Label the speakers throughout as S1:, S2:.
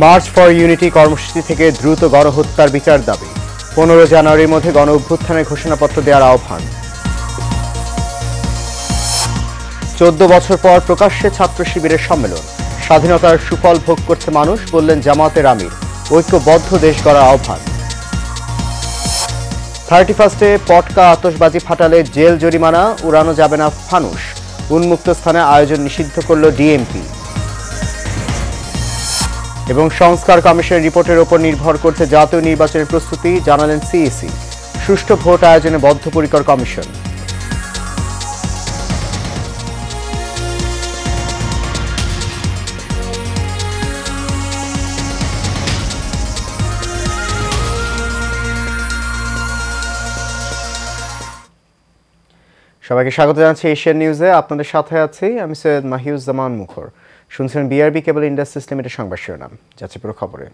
S1: March for unity কর্মসূচি থেকে দ্রুত গণহত্যার বিচার দাবি। 15 জানুয়ারির মধ্যে গণ অভ্যুত্থানের ঘোষণাপত্র দেওয়ার আহ্বান। 14 বছর পর প্রকাশ্যে ছাত্র শিবিরের সম্মেলন। স্বাধীনতার সুফল ভোগ করছে মানুষ, বললেন জামাতের আমির। ঐক্যবদ্ধ দেশ গড়ার আহ্বান। 31-এ পটকা আতশবাজি ফাটালে জেল জরিমানা, উড়ানো যাবে না ফানুস। উন্মুক্ত স্থানে আয়োজন নিষিদ্ধ করল ডিএমপি। এবং সংস্কার কমিশনের রিপোর্টের ওপর নির্ভর করছে জাতীয় নির্বাচনের প্রস্তুতি, জানালেন সিইসি। সুষ্ঠু ভোট আয়োজনে বদ্ধপরিকর কমিশন। সবাইকে স্বাগত জানাচ্ছি এশিয়ান নিউজে। আপনাদের সাথে আছি আমি সৈয়দ মাহিউজ্জামান মুখর। শুনছেন বিআরবি কেবল ইন্ডাস্ট্রিজ লিমিটেড সংবাদ শিরোনাম। যাচ্ছে পুরো খবরে।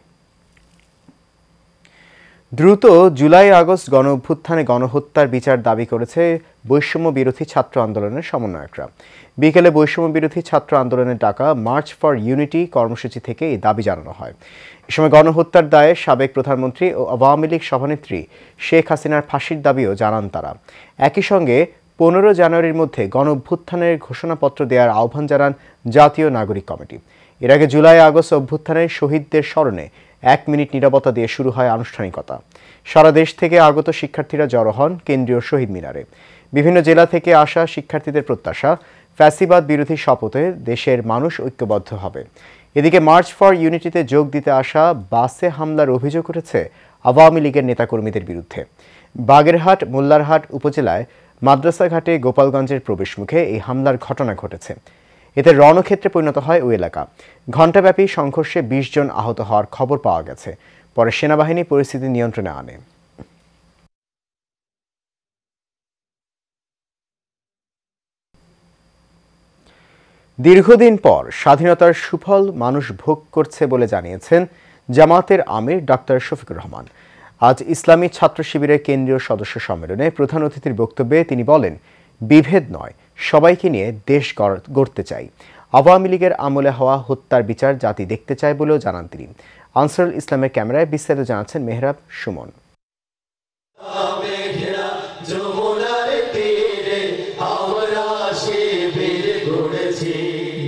S1: দ্রুত জুলাই আগস্ট গণ অভ্যুত্থানে গণহত্যার বিচার দাবি করেছে বৈষম্য বিরোধী ছাত্র আন্দোলনের সমন্বয়করা। বিকেলে বৈষম্য বিরোধী ছাত্র আন্দোলনের ডাকা মার্চ ফর ইউনিটি কর্মসূচি থেকে এই দাবি জানানো হয়। এ সময় গণহত্যার দায়ে সাবেক প্রধানমন্ত্রী ও আওয়ামী লীগ সভানেত্রী শেখ হাসিনার ফাঁসির দাবিও জানান তারা। একই সঙ্গে 15 জানুয়ারির মধ্যে গণ অভ্যুত্থানের ঘোষণাপত্র দেওয়ার আহ্বান জানান জাতীয় নাগরিক কমিটি। এর আগে জুলাই আগস্ট অভ্যুত্থানের শহীদদের স্মরণে 1 মিনিট নীরবতা দিয়ে শুরু হয় আনুষ্ঠানিকতা। সারা দেশ থেকে আগত শিক্ষার্থীরা জড়ো হন কেন্দ্রীয় শহীদ মিনারে। বিভিন্ন জেলা থেকে আসা শিক্ষার্থীদের প্রত্যাশা, ফ্যাসিবাদ বিরোধী শপথে দেশের মানুষ ঐক্যবদ্ধ হবে। এদিকে মার্চ ফর ইউনিটিতে যোগ দিতে আসা বাসে হামলার অভিযোগ উঠেছে আওয়ামী লীগের নেতাকর্মীদের বিরুদ্ধে। বাগেরহাট মোল্লারহাট উপজেলায় মাদ্রাসাঘাটে গোপালগঞ্জের প্রবেশমুখে এই হামলার ঘটনা ঘটেছে। এতে রণক্ষেত্রে পরিণত হয় ওই এলাকা। ঘণ্টাব্যাপী সংঘর্ষে 20 জন আহত হওয়ার খবর পাওয়া গেছে। পরে সেনাবাহিনী পরিস্থিতি নিয়ন্ত্রণে আনে। দীর্ঘদিন পর স্বাধীনতার সুফল মানুষ ভোগ করছে বলে জানিয়েছেন জামাতের আমির ডাক্তার শফিকুর রহমান। আজ ইসলামী ছাত্র শিবিরের কেন্দ্রীয় সদস্য সম্মেলনে প্রধান অতিথির বক্তব্যে তিনি বলেন, বিভেদ নয়, সবাইকে নিয়ে দেশ গড়তে চাই। আওয়ামী লীগের আমলে হওয়া হত্যার বিচার জাতি দেখতে চায় বলেও জানান তিনি। আনসারুল ইসলামের ক্যামেরায় বিস্তারিত জানাচ্ছেন মেহরাব সুমন।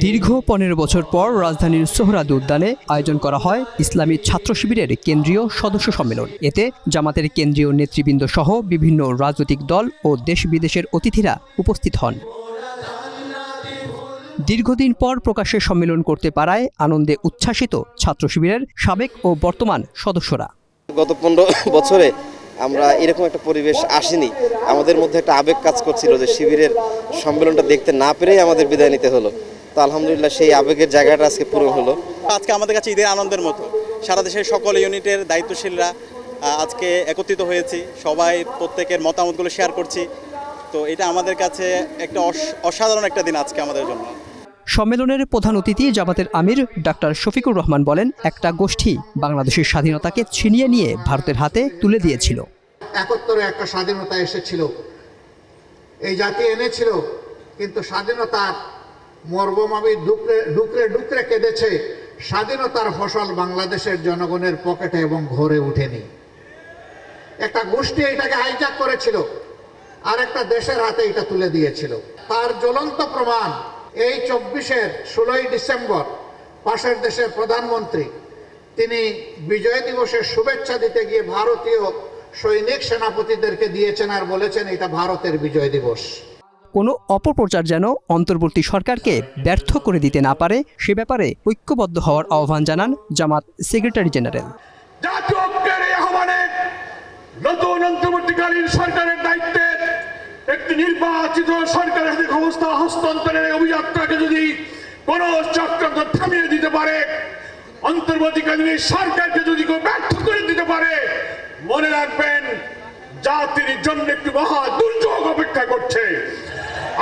S2: দীর্ঘ 15 বছর পর রাজধানীর সোহরাওয়ার্দী উদ্যানে আয়োজন করা হয় ইসলামী ছাত্র শিবিরের কেন্দ্রীয় সদস্য সম্মেলন। এতে জামাতের কেন্দ্রীয় নেতৃবৃন্দ সহ বিভিন্ন রাজনৈতিক দল ও দেশ বিদেশের অতিথিরা উপস্থিত হন। দীর্ঘদিন পর প্রকাশ্যে সম্মেলন করতে পারায় আনন্দে উচ্ছ্বাসিত ছাত্র শিবিরের সাবেক ও বর্তমান সদস্যরা।
S3: গত 15 বছরে আমরা এরকম একটা পরিবেশ আসেনি। আমাদের মধ্যে একটা আবেগ কাজ করছিল যে শিবিরের সম্মেলনটা দেখতে না পেরেই আমাদের বিদায় নিতে হলো। তো আলহামদুলিল্লাহ সেই আবেগের জায়গাটা আজকে পূরণ হলো।
S4: আজকে আমাদের কাছে ঈদের আনন্দের মতো। সারা দেশের সকল ইউনিটের দায়িত্বশীলরা আজকে একত্রিত হয়েছি, সবাই প্রত্যেকের মতামতগুলো শেয়ার করছি। তো এটা আমাদের কাছে একটা অসাধারণ একটা দিন আজকে আমাদের জন্য।
S2: সম্মেলনের প্রধান অতিথি জামাতের আমির ডাক্তার শফিকুর রহমান বলেন, একটা গোষ্ঠী বাংলাদেশের স্বাধীনতাকে ছিনিয়ে নিয়ে ভারতের হাতে তুলে দিয়েছিল।
S5: 71-এ একটা স্বাধীনতা এসেছিল, এই জাতি এনেছিল, কিন্তু স্বাধীনতার মর্মমাবি ডুকরে ডুকরে কেঁদেছে। স্বাধীনতার ফসল বাংলাদেশের জনগণের পকেটে এবং ঘরে উঠেনি। একটা গোষ্ঠী এটাকে হাইজ্যাক করেছিল, আর একটা দেশের হাতে এটা তুলে দিয়েছিল। তার জ্বলন্ত প্রমাণ এই 24-এর 16ই ডিসেম্বর পাশের দেশের প্রধানমন্ত্রী তিনি বিজয় দিবসের শুভেচ্ছা দিতে গিয়ে ভারতীয় সৈনিক সেনাপতিদেরকে দিয়েছেন আর বলেছেন এটা ভারতের বিজয় দিবস।
S2: কোনো অপপ্রচার যেন অন্তর্বর্তী সরকারকে ব্যর্থ করে দিতে না পারে সে ব্যাপারে ঐক্যবদ্ধ হওয়ার আহ্বান জানান জামাত সেক্রেটারি জেনারেল।
S6: জাতীয় ঐক্যের এই আহ্বানে নতুন অন্তর্বর্তীকালীন সরকারের দায়িত্বে একটি নির্বাচিত সরকারের হাতে ক্ষমতা হস্তান্তরের অভিযাত্রাকে যদি কোনো চক্রান্ত থামিয়ে দিতে পারে, অন্তর্বর্তীকালীন সরকারকে যদি কেউ ব্যর্থ করে দিতে পারে, মনে রাখবেন জাতির জন্য একটি মহা দুর্যোগ অপেক্ষা করছে।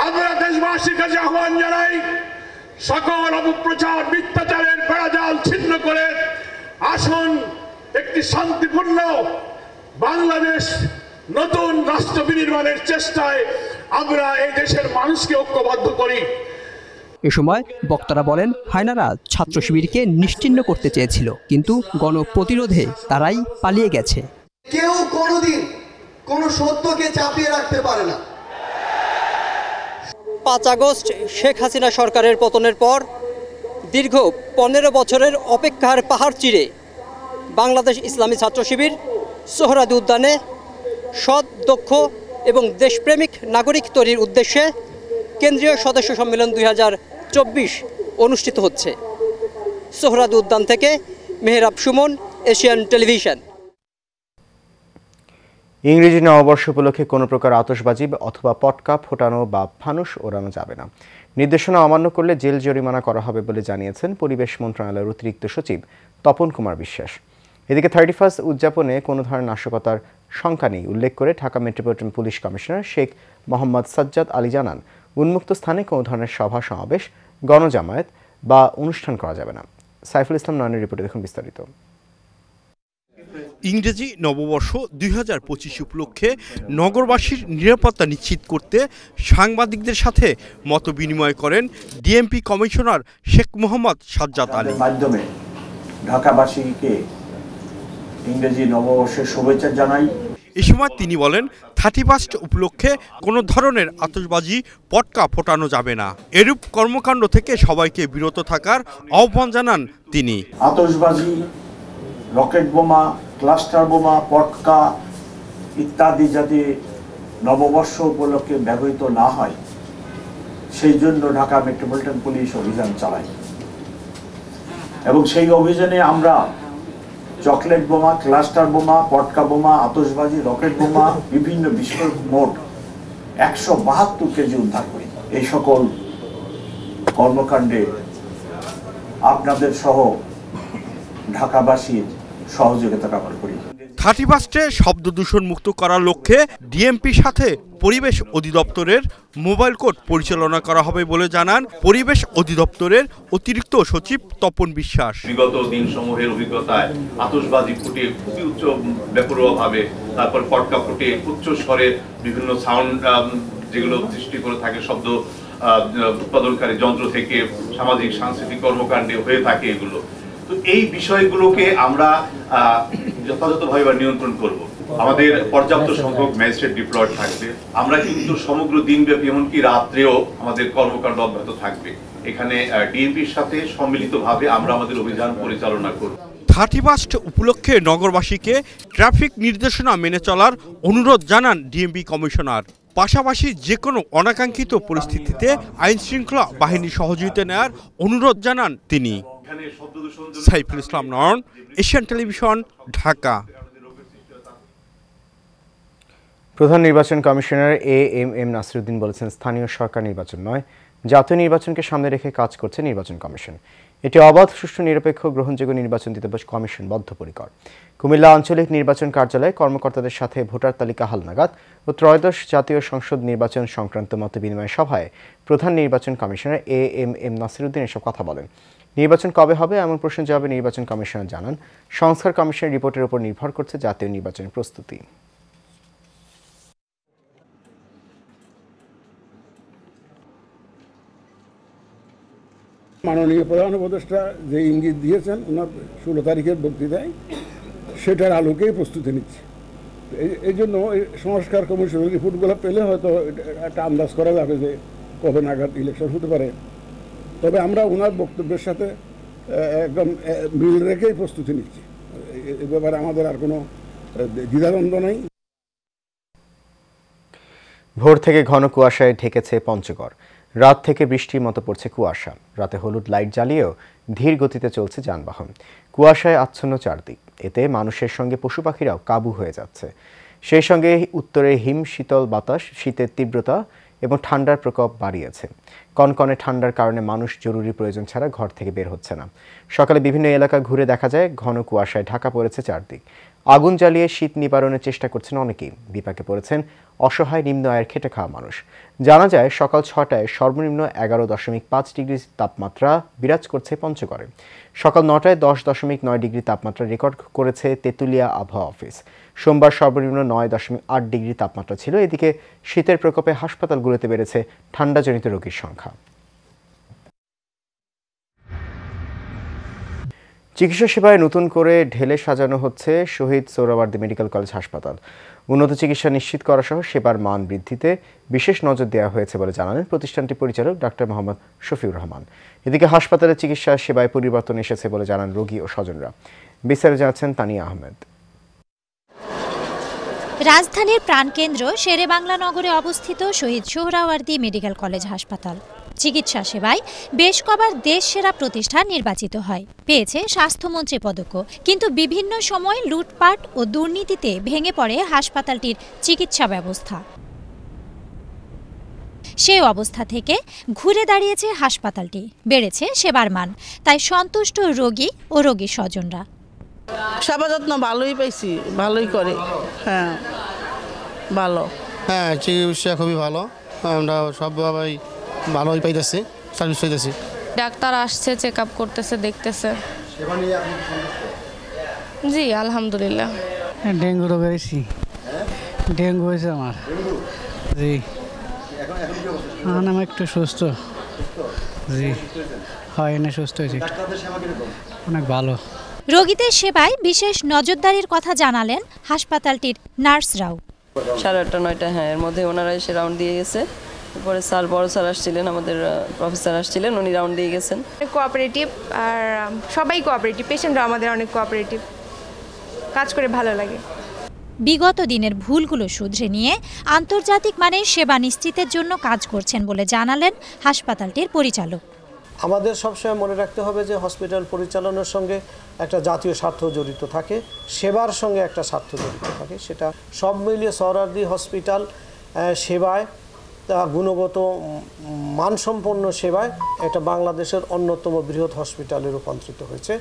S6: আমরা দেশবাসীর কাছে আহ্বান জানাই, সকল অপপ্রচার মিথ্যাচারের বেড়াজাল ছিন্ন করে আসুন একটি শান্তিপূর্ণ বাংলাদেশ নতুন রাষ্ট্র বিনির্মাণের চেষ্টায় আমরা এই দেশের মানুষকে ঐক্যবদ্ধ করি।
S2: এ সময় বক্তারা বলেন, হায়নারা ছাত্র শিবিরকে নিশ্চিহ্ন করতে চেয়েছিল, কিন্তু গণপ্রতিরোধে তারাই পালিয়ে গেছে।
S7: কেউ কোনোদিন কোনো সত্যকে চাপিয়ে রাখতে পারে না।
S2: 5 আগস্ট শেখ হাসিনা সরকারের পতনের পর দীর্ঘ 15 বছরের অপেক্ষার পাহাড় চিরে বাংলাদেশ ইসলামী ছাত্র শিবির সোহরাওয়ার্দী উদ্যানে সৎ, দক্ষ এবং দেশপ্রেমিক নাগরিক তৈরির উদ্দেশ্যে কেন্দ্রীয় সদস্য সম্মেলন 2024 অনুষ্ঠিত হচ্ছে। সোহরাওয়ার্দী উদ্যান থেকে মেহরাব সুমন, এশিয়ান টেলিভিশন।
S1: ইংরেজি নববর্ষ উপলক্ষে কোনো প্রকার আতশবাজি অথবা পটকা ফোটানো বা ফানুস ওড়ানো যাবে না। নির্দেশনা অমান্য করলে জেল জরিমানা করা হবে বলে জানিয়েছেন পরিবেশ মন্ত্রণালয়ের অতিরিক্ত সচিব তপন কুমার বিশ্বাস। এদিকে 31 উদযাপনে কোনো ধরনের নাশকতার শঙ্কা নেই উল্লেখ করে Dhaka metropolitan police commissioner Sheikh Mohammad Sajjad Ali জানান, উন্মুক্ত স্থানে কোনো ধরনের সভা সমাবেশ, গণজামায়াত বা অনুষ্ঠান করা যাবে না। সাইফুল ইসলাম নয়নের রিপোর্টে দেখুন বিস্তারিত।
S8: ইংরেজি নববর্ষ 2025 উপলক্ষে নগরবাসীর নিরাপত্তা নিশ্চিত করতে সাংবাদিকদের সাথে মত বিনিময় করেন ডিএমপি কমিশনার শেখ মোহাম্মদ সাজ্জাদ আলী।
S9: মাধ্যমে ঢাকাবাসীকে ইংরেজি নববর্ষের শুভেচ্ছা জানাই।
S8: এ সময় তিনি বলেন, 31 উপলক্ষে কোনো ধরনের আতশবাজি, পটকা ফোটানো যাবে না। এরূপ কর্মকাণ্ড থেকে সবাইকে বিরত থাকার আহ্বান জানান তিনি।
S9: আতশবাজি, রকেট বোমা, ক্লাস্টার বোমা, পটকা ইত্যাদি যাতে নববর্ষ উপলক্ষে ব্যবহৃত না হয় সেই জন্য ঢাকা মেট্রোপলিটন পুলিশ অভিযান চালায় এবং সেই অভিযানে আমরা চকলেট বোমা, ক্লাস্টার বোমা, পটকা বোমা, আতশবাজি, রকেট বোমা, বিভিন্ন বিস্ফোরক মোট 172 কেজি উদ্ধার করি। এই সকল কর্মকাণ্ডে আপনাদের সহ ঢাকাবাসীর সহযোগিতা কামনা করি।
S8: 31-এ শব্দ দূষণ মুক্ত করার লক্ষ্যে ডিএমপির সাথে পরিবেশ অধিদপ্তরের মোবাইল কোর্ট পরিচালনা করা হবে বলে জানান পরিবেশ অধিদপ্তরের অতিরিক্ত সচিব তপন বিশ্বাস।
S10: বিগত দিনসমূহের অভিজ্ঞতায় আতশবাজি ফুটে খুবই উচ্চ বেপরোয়াভাবে, তারপর পটকা ফুটে উচ্চ স্বরে বিভিন্ন সাউন্ড যেগুলো সৃষ্টি করে থাকে শব্দ উৎপাদনকারী যন্ত্র থেকে সামাজিক সাংস্কৃতিক কর্মকাণ্ডে হয়ে থাকে এগুলো। তো এই বিষয়গুলোকে আমরা যথাযথভাবে নিয়ন্ত্রণ করব। আমাদের পর্যাপ্ত সংখ্যক ম্যাজিস্ট্রেট ডিপ্লয়েড থাকবে। আমরা কিন্তু সমগ্র দিনব্যাপী এমনকি রাত্রেও আমাদের কর্মকাণ্ড অব্যাহত থাকবে। এখানে ডিএমপির সাথে সম্মিলিতভাবে আমরা আমাদের অভিযান পরিচালনা করব।
S8: 31 উপলক্ষে নগরবাসীকে ট্রাফিক নির্দেশনা মেনে চলার অনুরোধ জানান ডিএমপি কমিশনার। পাশাপাশি যে কোনো অনাকাঙ্ক্ষিত পরিস্থিতিতে আইন শৃঙ্খলা বাহিনীর সহযোগিতা নেওয়ার অনুরোধ জানান তিনি। সাইফুল ইসলাম নয়ন, এশিয়ান টেলিভিশন, ঢাকা।
S1: প্রধান নির্বাচন কমিশনার এএমএম নাসিরউদ্দিন বলেছেন, স্থানীয় সরকার নির্বাচন নয়, জাতীয় নির্বাচনকে সামনে রেখে কাজ করছে নির্বাচন কমিশন। এটি অবাধ, সুষ্ঠু, নিরপেক্ষ, গ্রহণযোগ্য নির্বাচন দিতে কমিশন বদ্ধপরিকর। কুমিল্লা আঞ্চলিক নির্বাচন কার্যালয়ে কর্মকর্তাদের সাথে ভোটার তালিকা হালনাগাদ ও ত্রয়োদশ জাতীয় সংসদ নির্বাচন সংক্রান্ত মতবিনিময় সভায় প্রধান নির্বাচন কমিশনার এএমএম নাসিরউদ্দিন এসব কথা বলেন। নির্বাচন কবে হবে এমন প্রশ্নের জবাবে নির্বাচন কমিশনার জানান, সংস্কার কমিশনের রিপোর্টের উপর নির্ভর করছে জাতীয় নির্বাচনের প্রস্তুতি।
S11: মাননীয় প্রধান উপদেষ্টা যে ইঙ্গিত দিয়েছেন ওনার 16 তারিখের বক্তৃতায়, সেটার আলোকেই প্রস্তুতি নিচ্ছে। এই জন্য সংস্কার কমিশনের রিপোর্টগুলো পেলে হয়তো একটা আন্দাজ করা যাবে যে কবে নাগাদ ইলেকশন হতে পারে। তবে আমরা ওনার বক্তব্যের সাথে একদম মিল রেখেই প্রস্তুতি নিচ্ছি। এ ব্যাপারে আমাদের আর কোনো দ্বিধাদ্বন্দ্ব নেই।
S1: ভোর থেকে ঘন কুয়াশায় ঢেকেছে পঞ্চগড়। রাত থেকে বৃষ্টির মতো পড়ছে কুয়াশা। রাতে হলুদ লাইট জ্বালিয়েও ধীর গতিতে চলছে যানবাহন। কুয়াশায় আচ্ছন্ন চারদিক। এতে মানুষের সঙ্গে পশু পাখিরাও কাবু হয়ে যাচ্ছে। সেই সঙ্গে উত্তরে হিম শীতল বাতাস শীতের তীব্রতা এবং ঠান্ডার প্রকোপ বাড়িয়েছে। কনকনে ঠান্ডার কারণে মানুষ জরুরি প্রয়োজন ছাড়া ঘর থেকে বের হচ্ছে না। সকালে বিভিন্ন এলাকা ঘুরে দেখা যায় ঘন কুয়াশায় ঢাকা পড়েছে চারদিক। আগুন জ্বালিয়ে শীত নিবারণের চেষ্টা করছেন অনেকেই। বিপাকে পড়েছেন অসহায় নিম্ন আয়ের খেটে খাওয়া মানুষ। জানা যায় সকাল 6টায় সর্বনিম্ন 11.5 ডিগ্রি তাপমাত্রা বিরাজ করছে পঞ্চগড়ে। সকাল 9টায় 10.9 ডিগ্রি তাপমাত্রা রেকর্ড করেছে তেঁতুলিয়া আবহাওয়া অফিস। সোমবার সর্বনিম্ন 9.8 ডিগ্রি তাপমাত্রা ছিল। এদিকে শীতের প্রকোপে হাসপাতালগুলোতে বেড়েছে ঠান্ডাজনিত রোগীর সংখ্যা। চিকিৎসা সেবায় নতুন করে ঢেলে সাজানো হচ্ছে শহীদ সোহরাওয়ার্দী মেডিকেল কলেজ হাসপাতাল। উন্নত চিকিৎসা নিশ্চিত করা সহ সেবার মান বৃদ্ধিতে বিশেষ নজর দেওয়া হয়েছে বলে জানালেন প্রতিষ্ঠানটির পরিচালক ডাক্তার মোহাম্মদ শফিউর রহমান। এদিকে হাসপাতালের চিকিৎসা সেবায় পরিবর্তন এসেছে বলে জানান রোগী ও স্বজনরা। বিস্তারিত জানাচ্ছেন তানিয়া আহমেদ।
S12: রাজধানীর প্রাণকেন্দ্র শেরেবাংলা নগরে অবস্থিত শহীদ সোহরাওয়ার্দী মেডিকেল কলেজ হাসপাতাল চিকিৎসা সেবায় বেশ কবার দেশ সেরা প্রতিষ্ঠান নির্বাচিত হয়, পেয়েছে স্বাস্থ্যমন্ত্রী পদকও। কিন্তু বিভিন্ন সময় লুটপাট ও দুর্নীতিতে ভেঙে পড়ে হাসপাতালটির চিকিৎসা ব্যবস্থা। সেই অবস্থা থেকে ঘুরে দাঁড়িয়েছে হাসপাতালটি, বেড়েছে সেবার মান, তাই সন্তুষ্ট রোগী ও রোগীর স্বজনরা।
S13: সেবা যত্ন ভালোই পাইছি, ভালোই করে। হ্যাঁ ভালো,
S14: হ্যাঁ চিকিৎসা খুবই ভালো, আমরা সবাই ভালোই পাইতেছি, সার্ভিস পাইতেছি।
S15: ডাক্তার আসছে, চেক আপ করতেছে, দেখতেছে। জি আলহামদুলিল্লাহ।
S16: ডেঙ্গু রোগ হয়েছি, ডেঙ্গু হয়েছে আমার। জি এখন আমি একটু সুস্থ। জি হয় না, সুস্থ হয়েছে, অনেক ভালো।
S12: রোগীদের সেবায় বিশেষ নজরদারির কথা জানালেন হাসপাতালটির নার্সরাও।
S17: 8:30 9টা হ্যাঁ এর মধ্যে ওনারা এসে রাউন্ড দিয়ে গেছে। এরপরে স্যার বড় স্যার আসছিলেন, আমাদের প্রফেসর আসছিলেন, উনি রাউন্ড দিয়ে গেছেন।
S15: কোঅপারেটিভ, আর সবাই কোঅপারেটিভ, পেশেন্টরা আমাদের অনেক কোঅপারেটিভ, কাজ করে ভালো লাগে।
S12: বিগত দিনের ভুলগুলো শুধরে নিয়ে আন্তর্জাতিক মানের সেবা নিশ্চিতের জন্য কাজ করছেন বলে জানালেন হাসপাতালটির পরিচালক।
S18: আমাদের সবসময় মনে রাখতে হবে যে হসপিটাল পরিচালনার সঙ্গে একটা জাতীয় স্বার্থ জড়িত থাকে, সেবার সঙ্গে একটা স্বার্থ জড়িত থাকে। সেটা সব মিলিয়ে সোহরাওয়ার্দী হসপিটাল সেবায়, গুণগত মানসম্পন্ন সেবায় এটা বাংলাদেশের অন্যতম বৃহৎ হসপিটালে রূপান্তরিত হয়েছে।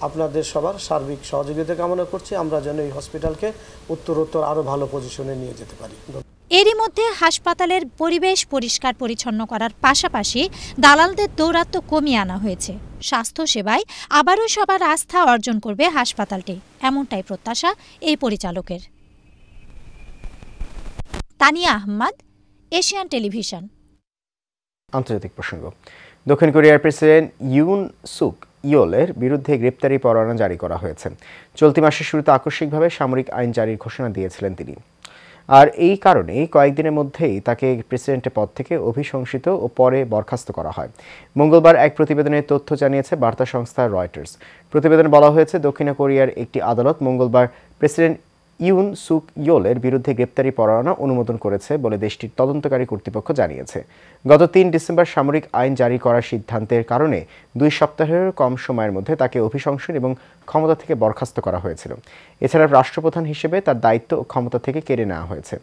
S18: আপনাদের সবার সার্বিক সহযোগিতা কামনা করছি, আমরা যেন এই হসপিটালকে উত্তরোত্তর আরও ভালো পজিশনে নিয়ে যেতে পারি।
S12: এরই মধ্যে হাসপাতালের পরিবেশ পরিষ্কার পরিচ্ছন্ন করার পাশাপাশি দালালদের দৌরাত্ম্য কমিয়ে আনা হয়েছে। স্বাস্থ্য সেবায় আবারও সবার আস্থা অর্জন করবে হাসপাতালটি, এমনটাই প্রত্যাশা এই পরিচালকের। Tania Ahmed, Asian television.
S1: আন্তর্জাতিক প্রসঙ্গ। দক্ষিণ কোরিয়ার প্রেসিডেন্ট ইউন সুক ইয়োলের বিরুদ্ধে গ্রেপ্তারি পরোয়ানা জারি করা হয়েছে। চলতি মাসের শুরুতে আকস্মিকভাবে সামরিক আইন জারির ঘোষণা দিয়েছিলেন তিনি, আর এই কারণে কয়েকদিনের মধ্যেই তাকে প্রেসিডেন্টের পদ থেকে অভিশংসিত ও পরে বরখাস্ত করা হয়। মঙ্গলবার এক প্রতিবেদনে তথ্য জানিয়েছে বার্তা সংস্থা রয়টার্স। প্রতিবেদনে বলা হয়েছে, দক্ষিণ কোরিয়ার একটি আদালত মঙ্গলবার প্রেসিডেন্ট ইউন সুক ইয়োলের বিরুদ্ধে গ্রেপ্তারি পরোয়ানা অনুমোদন করেছে বলে দেশটির তদন্তকারী কর্তৃপক্ষ জানিয়েছে। গত 3 ডিসেম্বর সামরিক আইন জারি করার সিদ্ধান্তের কারণে 2 সপ্তাহের কম সময়ের মধ্যে তাকে অভিশংসন এবং ক্ষমতা থেকে বরখাস্ত করা হয়েছিল। এছাড়া রাষ্ট্রপ্রধান হিসেবে তার দায়িত্ব ও ক্ষমতা থেকে কেড়ে নেওয়া হয়েছে।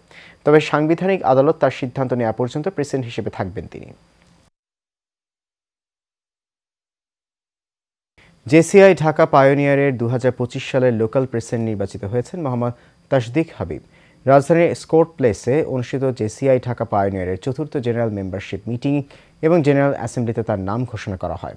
S1: তবে সাংবিধানিক আদালত তার সিদ্ধান্ত নেওয়া পর্যন্ত প্রেসিডেন্ট হিসেবে থাকবেন তিনি। জেসিআই ঢাকা পায়োনিয়ারের 2025 সালের লোকাল প্রেসিডেন্ট নির্বাচিত হয়েছেন মোহাম্মদ তাসদিক হাবিব। রাজধানীর স্কোর্ট প্লেসে অনুষ্ঠিত জেসিআই ঢাকা পায়োনিয়ারের 4th জেনারেল মেম্বারশিপ মিটিং এবং জেনারেল অ্যাসেম্বলিতে তার নাম ঘোষণা করা হয়।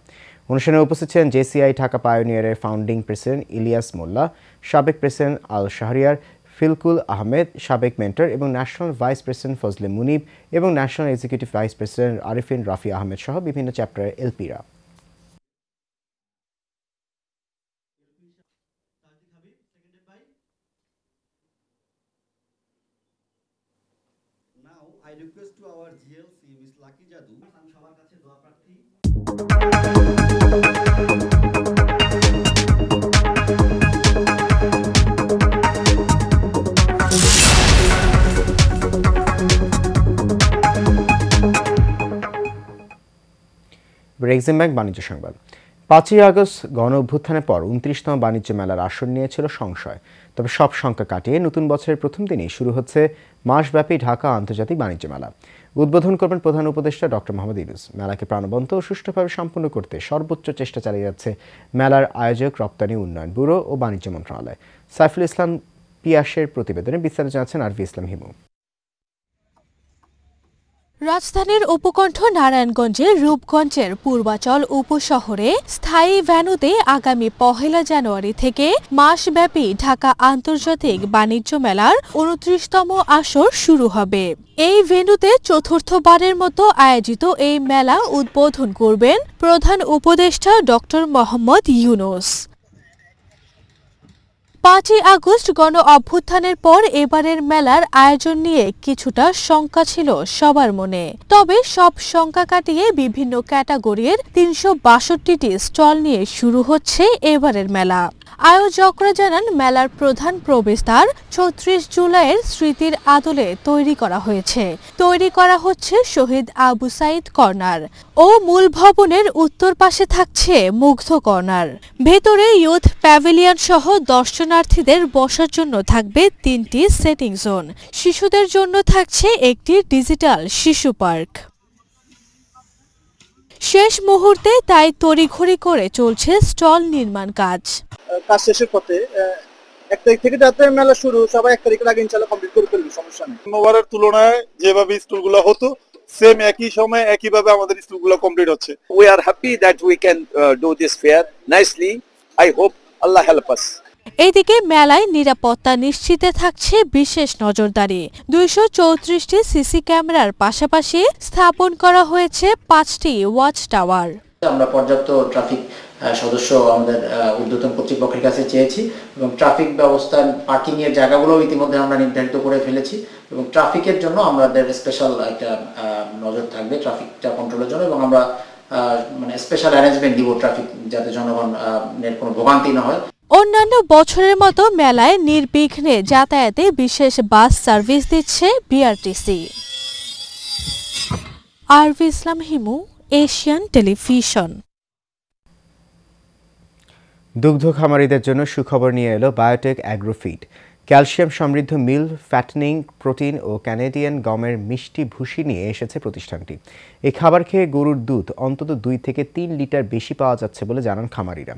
S1: অনুষ্ঠানে উপস্থিত ছিলেন জেসিআই ঢাকা পায়োনিয়ারের ফাউন্ডিং প্রেসিডেন্ট ইলিয়াস মোল্লা, সাবেক প্রেসিডেন্ট আল শাহরিয়ার, ফিলকুল আহমেদ, সাবেক মেন্টর এবং national vice president Fazle Munib এবং national executive vice president Arifin Rafi Ahmed সহ বিভিন্ন চ্যাপ্টারের এলপিরা।
S19: I request to our GLC Miss Lucky Jadu সবার কাছে দোয়া প্রার্থী।
S1: এক্সিম ব্যাংক বাণিজ্য সংবাদ। 5ই আগস্ট গণ অভ্যুত্থানের পর 29তম বাণিজ্য মেলার আসর নিয়েছিল সংশয়। তবে সব শঙ্কা কাটিয়ে নতুন বছরের প্রথম দিনেই শুরু হচ্ছে মাসব্যাপী ঢাকা আন্তর্জাতিক বাণিজ্য মেলা। উদ্বোধন করবেন প্রধান উপদেষ্টা ডক্টর মোহাম্মদ ইউনূস। মেলাকে প্রাণবন্ত ও সুষ্ঠুভাবে সম্পন্ন করতে সর্বোচ্চ চেষ্টা চালিয়ে যাচ্ছে মেলার আয়োজক রপ্তানি উন্নয়ন ব্যুরো ও বাণিজ্য মন্ত্রণালয়। সাইফুল ইসলাম পিয়াসের প্রতিবেদনে বিস্তারিত জানাচ্ছেন আরভি ইসলাম হিমু।
S20: রাজধানীর উপকণ্ঠ নারায়ণগঞ্জের রূপগঞ্জের পূর্বাচল উপশহরে স্থায়ী ভেন্যুতে আগামী 1 জানুয়ারি থেকে মাসব্যাপী ঢাকা আন্তর্জাতিক বাণিজ্য মেলার 29তম আসর শুরু হবে। এই ভেন্যুতে চতুর্থবারের মতো আয়োজিত এই মেলা উদ্বোধন করবেন প্রধান উপদেষ্টা ডক্টর মোহাম্মদ ইউনূস। 5ই আগস্ট গণ অভ্যুত্থানের পর এবারের মেলার আয়োজন নিয়ে কিছুটা শঙ্কা ছিল সবার মনে। তবে সব শঙ্কা কাটিয়ে বিভিন্ন ক্যাটাগরির 362টি স্টল নিয়ে শুরু হচ্ছে এবারের মেলা। আয়োজকরা জানান মেলার প্রধান প্রবেশদ্বার 36 জুলাইয়ের স্মৃতির আদলে তৈরি করা হয়েছে। তৈরি করা হচ্ছে শহীদ আবু সাইদ কর্নার ও মূল ভবনের উত্তর পাশে থাকছে মুগ্ধ কর্নার। ভেতরে ইউথ প্যাভিলিয়ন সহ দর্শনার্থীদের বসার জন্য থাকবে 3টি সেটিং জোন। শিশুদের জন্য থাকছে একটি ডিজিটাল শিশু পার্ক। শেষ মুহূর্তে তাই তড়িঘড়ি করে চলছে স্টল নির্মাণ কাজ
S21: শেষের পথে 1 তারিখ থেকে যাতে মেলা শুরু, সবাই 1 তারিখের আগে ইনশাআল্লাহ কমপ্লিট করে ফেলবে, সমস্যা নেই।
S22: অন্যবারের তুলনায় যেভাবে স্কুলগুলো হতো সেম একই সময় একইভাবে আমাদের স্কুলগুলো কমপ্লিট হচ্ছে।
S23: We are happy that we can do this fair nicely. I hope Allah help us.
S20: এদিকে মেলায় নিরাপত্তা নিশ্চিতে থাকছে বিশেষ নজরদারি। 234টি সিসি ক্যামেরার পাশাপাশি স্থাপন করা হয়েছে 5টি ওয়াচ টাওয়ার।
S24: আমরা পর্যাপ্ত ট্রাফিক সদস্য আমাদের ঊর্ধ্বতন কর্তৃপক্ষের কাছে চেয়েছি এবং ট্রাফিক ব্যবস্থা পার্কিং এর জায়গাগুলো ইতিমধ্যে আমরা নির্ধারিত করে ফেলেছি এবং ট্রাফিকের জন্য আমাদের স্পেশাল একটা নজর থাকবে ট্রাফিকটা কন্ট্রোলের জন্য এবং আমরা মানে স্পেশাল অ্যারেঞ্জমেন্ট দিব ট্রাফিক যাতে জনগণের কোনো ভোগান্তি না হয়।
S20: অন্যান্য বছরের মতো মেলায় নির্বিঘ্নে যাতায়াতে বিশেষ বাস সার্ভিস দিচ্ছে বিআরটিসি। আরভি ইসলাম হিমু, এশিয়ান টেলিভিশন।
S1: দুগ্ধ খামারিদের জন্য সুখবর নিয়ে এলো বায়োটেক অ্যাগ্রোফিড। ক্যালসিয়াম সমৃদ্ধ মিল ফ্যাটনিং প্রোটিন ও ক্যানাডিয়ান গমের মিষ্টি ভুসি নিয়ে এসেছে প্রতিষ্ঠানটি। এই খাবার খেয়ে গরুর দুধ অন্তত 2 থেকে 3 লিটার বেশি পাওয়া যাচ্ছে বলে জানান খামারিরা।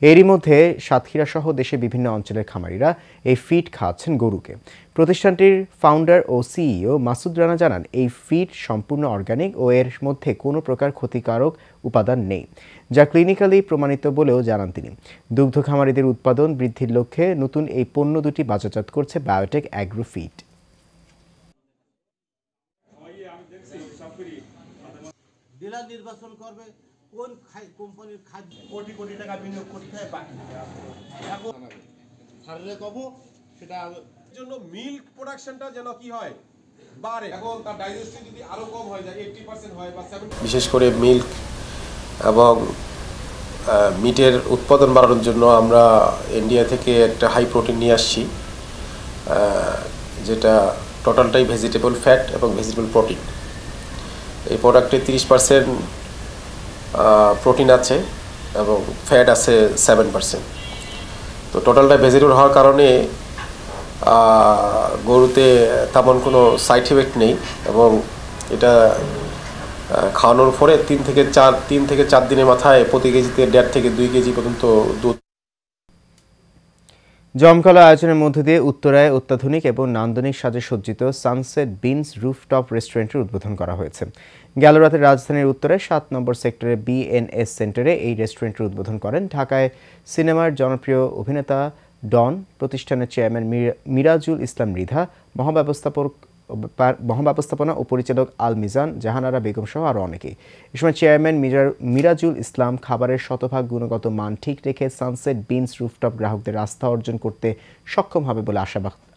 S1: এরই মধ্যে সাতক্ষীরা সহ দেশের বিভিন্ন অঞ্চলের খামারিরা এই ফিড খাওয়াচ্ছেন গরুকে। প্রতিষ্ঠানটির ফাউন্ডার ও সিইও মাসুদ রানা জানান এই ফিড সম্পূর্ণ অর্গানিক ও এর মধ্যে কোনো প্রকার ক্ষতিকারক উপাদান নেই, যা ক্লিনিক্যালি প্রমাণিত বলেও জানান তিনি। দুগ্ধ খামারিদের উৎপাদন বৃদ্ধির লক্ষ্যে নতুন এই পণ্য দুটি বাজারজাত করছে বায়োটেক অ্যাগ্রোফিড।
S25: ডিলার নির্বাচন করবে কোন কোম্পানির খাদ্য কোটি কোটি টাকা বিনিয়োগ করতে হয় বাকি এখন হারলে কব সেটা জন্য মিল্ক প্রোডাকশনটা যেন কি হয় বাড়ে। এখন তার ডাইজেস্টিভ যদি আরো কম হয়ে যায় 80% হয় বা 70,
S26: বিশেষ করে মিল্ক এবং মিটের উৎপাদন বাড়ানোর জন্য আমরা ইন্ডিয়া থেকে একটা হাই প্রোটিন নিয়ে আসছি, যেটা টোটালটাই ভেজিটেবল ফ্যাট এবং ভেজিটেবল প্রোটিন। এই প্রোডাক্টে 30% প্রোটিন আছে এবং ফ্যাট আছে 7%। তো টোটালটা ভেজিটেবল হওয়ার কারণে গরুতে তেমন কোনো সাইড এফেক্ট নেই এবং এটা খাওয়ানোর পরে 3 থেকে 4 দিনের মাথায় প্রতি কেজিতে 1.5 থেকে 2 কেজি পর্যন্ত দুধ।
S1: জমকালো আয়োজনের মধ্য দিয়ে উত্তরায় অত্যাধুনিক এবং নান্দনিক সাজে সজ্জিত সানসেট বিনস রুফটপ রেস্টুরেন্টের উদ্বোধন করা হয়েছে। গেল রাতে রাজধানীর উত্তরে 7 নম্বর সেক্টরে বিএনএস সেন্টারে এই রেস্টুরেন্টের উদ্বোধন করেন ঢাকায় সিনেমার জনপ্রিয় অভিনেতা ডন, প্রতিষ্ঠানের চেয়ারম্যান মিরাজুল ইসলাম মৃধা, মহাব্যবস্থাপনা ও পরিচালক আল মিজান, জাহানারা বেগম সহ আরও অনেকেই। এ সময় চেয়ারম্যান মিরাজুল ইসলাম খাবারের শতভাগ গুণগত মান ঠিক রেখে সানসেট বিনস রুফটপ গ্রাহকদের আস্থা অর্জন করতে সক্ষম হবে বলে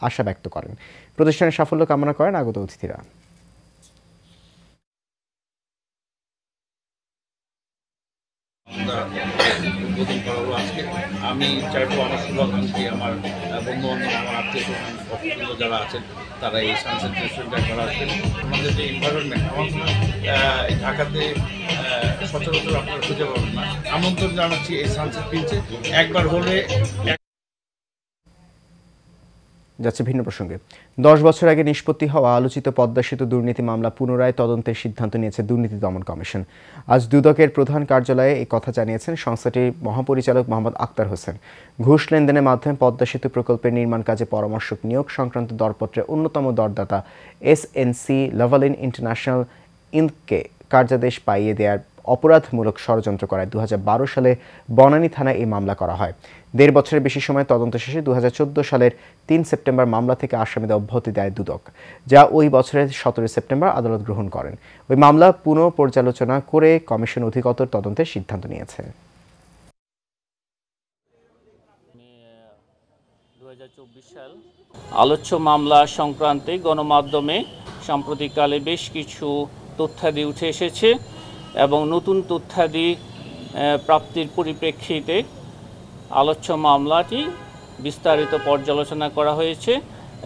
S1: আশা ব্যক্ত করেন। প্রতিষ্ঠানের সাফল্য কামনা করেন আগত অতিথিরা।
S27: আমি চাইবো আমার শুভাকাঙ্ক্ষী, আমার বন্ধু বান্ধব, আমার আত্মীয় স্বজন যারা আছেন তারা এই সানসেট রেস্টুরেন্টটা করা আসবেন। আমাদের যে এনভায়রনমেন্ট, আমার ঢাকাতে সচরাচর আপনারা খুঁজে পাবেন না। আমন্ত্রণ জানাচ্ছি এই সানসেট বিচে একবার হলে।
S1: যাচ্ছে ভিন্ন প্রসঙ্গে। 10 বছর আগে নিষ্পত্তি হওয়া আলোচিত পদ্মা সেতু দুর্নীতি মামলা পুনরায় তদন্তের সিদ্ধান্ত নিয়েছে দুর্নীতি দমন কমিশন। আজ দুদকের প্রধান কার্যালয়ে এই কথা জানিয়েছেন সংস্থাটির মহাপরিচালক মোহাম্মদ আক্তার হোসেন। ঘুষ লেনদেনের মাধ্যমে পদ্মা সেতু প্রকল্পের নির্মাণ কাজে পরামর্শক নিয়োগ সংক্রান্ত দরপত্রে অন্যতম দরদাতা এসএনসি লাভালিন ইন্টারন্যাশনাল ইনকে কার্যাদেশ পাইয়ে দেওয়ার অপরাধমূলক ষড়যন্ত্র করায় 2012 সালে বনানী থানায় এই মামলা করা হয়। 1.5 বছরের বেশি সময় তদন্ত শেষে 2014 সালের 3 সেপ্টেম্বর মামলা থেকে আসামিদের অব্যাহতি দেয় দুদক, যা ওই বছরের 17 সেপ্টেম্বর আদালত গ্রহণ করেন। ওই মামলা পুনঃ পর্যালোচনা করে কমিশন অধিকতর তদন্তের সিদ্ধান্ত নিয়েছে।
S2: 2024 সাল আলোচ্য মামলা সংক্রান্তে গণমাধ্যমে সাম্প্রতিককালে বেশ কিছু তথ্যাদি উঠে এসেছে এবং নতুন তথ্যাদি প্রাপ্তির পরিপ্রেক্ষিতে আলোচ্য মামলাটি বিস্তারিত পর্যালোচনা করা হয়েছে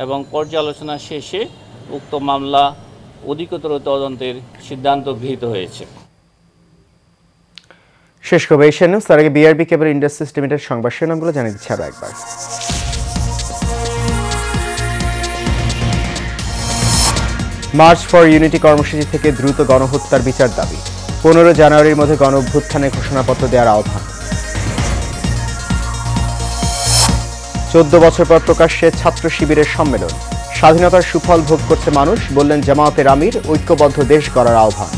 S2: এবং পর্যালোচনা শেষে উক্ত মামলা অধিকতর তদন্তের সিদ্ধান্ত গৃহীত হয়েছে।
S1: শেষ করবো এশিয়ান নিউজ, তার আগে বিআরবি কেবল ইন্ডাস্ট্রিজ লিমিটেড সংবাদ শিরোনামগুলো জানিয়ে দিচ্ছি আরো একবার। মার্চ ফর ইউনিটি কর্মসূচি থেকে দ্রুত গণহত্যার বিচার দাবি, 15 জানুয়ারির মধ্যে গণ অভ্যুত্থানে ঘোষণাপত্র দেওয়ার আহ্বান। 14 বছর পর প্রকাশ্যে ছাত্র শিবিরের সম্মেলন, স্বাধীনতার সুফল ভোগ করছে মানুষ, বললেন জামায়াতের আমির, ঐক্যবদ্ধ দেশ গড়ার আহ্বান।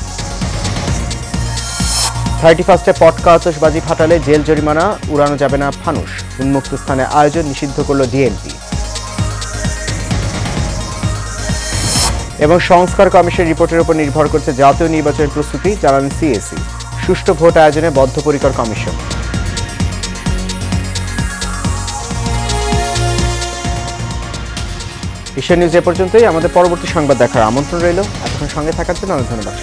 S1: 31-এ পটকা আতশবাজি ফাটালে জেল জরিমানা, উড়ানো যাবে না ফানুস, উন্মুক্ত স্থানে আয়োজন নিষিদ্ধ করল ডিএমপি। এবং সংস্কার কমিশনের রিপোর্টের উপর নির্ভর করছে জাতীয় নির্বাচনের প্রস্তুতি, জানালেন সিএসি, সুষ্ঠু ভোট আয়োজনে বদ্ধপরিকর কমিশন। এশিয়ান নিউজ এ পর্যন্তই। আমাদের পরবর্তী সংবাদ দেখার আমন্ত্রণ রইল। এতক্ষণ সঙ্গে থাকার জন্য অনেক ধন্যবাদ।